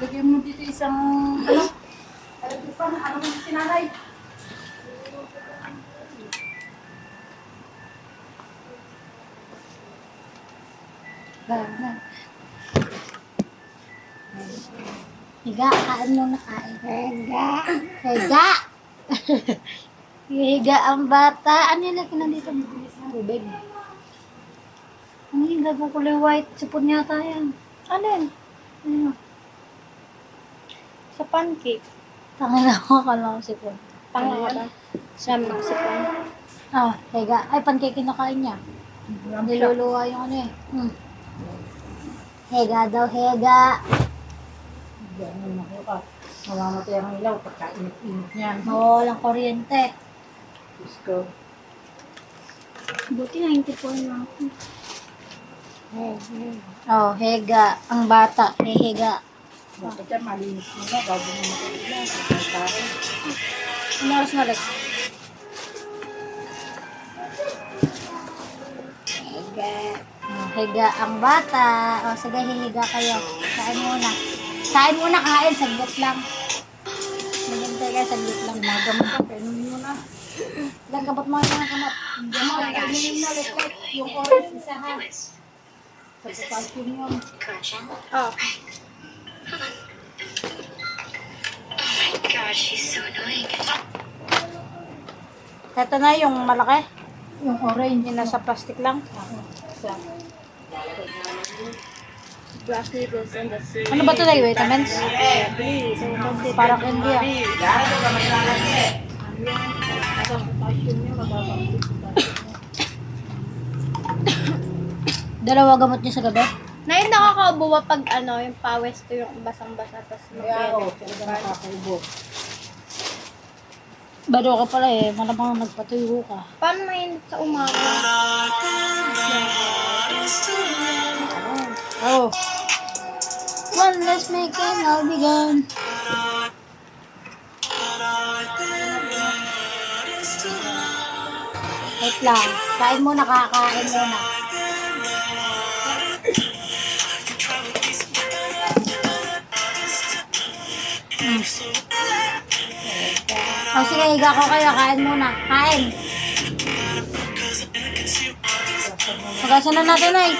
Lagyan mo dito isang, ano, electric ano mo si nanay? Higa, kain muna kain. Higa. Higa. Higa ang bata. Ano yung laki nandito? Tubig. Ano yung gago kulay white? Sipon yata yan. Ano yun? Ano? Sa pancake. Tangin na ako, akala ko sipon. Tanga ka ba? Siyam ng sipon. Ah, higa. Ay, pancake kinakain niya. Niluluwa yung ano eh. Higa daw, higa. Ganyan na kayo ka. Mamamatay ang ilaw pagka init-init niyan. Oo, walang kuryente. Diyos ko. Buti 94 na ako. Oh, higa. Ang bata, hihiga. Bakit yan, malinis mo na bago mo makailan. Pagkakain. Ano oras na ulit? Higa. Oh, higa ang bata. O, sige, hihiga kayo. Kain muna. Kain muna, kain. Saglit lang. Maghintay kayo, saglit lang. Magamot ka, kainumin mo na. Ilang kabot mo yung mga kamot. Diyan mo, kainumin mo ulit. Yung orange isa ha. Sa pagkasin yun. Oh. Ito na yung malaki. Yung orange. Yung nasa plastic lang. Isa. Black noodles and the sea. Ano ba ito na vitamins? Please. Para candy ah. Dalawa gamot niya sa gabi. Nay, nakakaubo ba pag ano, yung pawis to yung basang-basa tapos Kaya ako, talaga nakakaubo. Bado ka pala eh. Malamang nagpatuyo ka. Paano mainit sa umaga? Oh. One less make it all begun. Wait lang. Kain muna, kakain muna. Oh, sige, higa ko kayo. Kain muna. Kain. Magasan na natin, ay.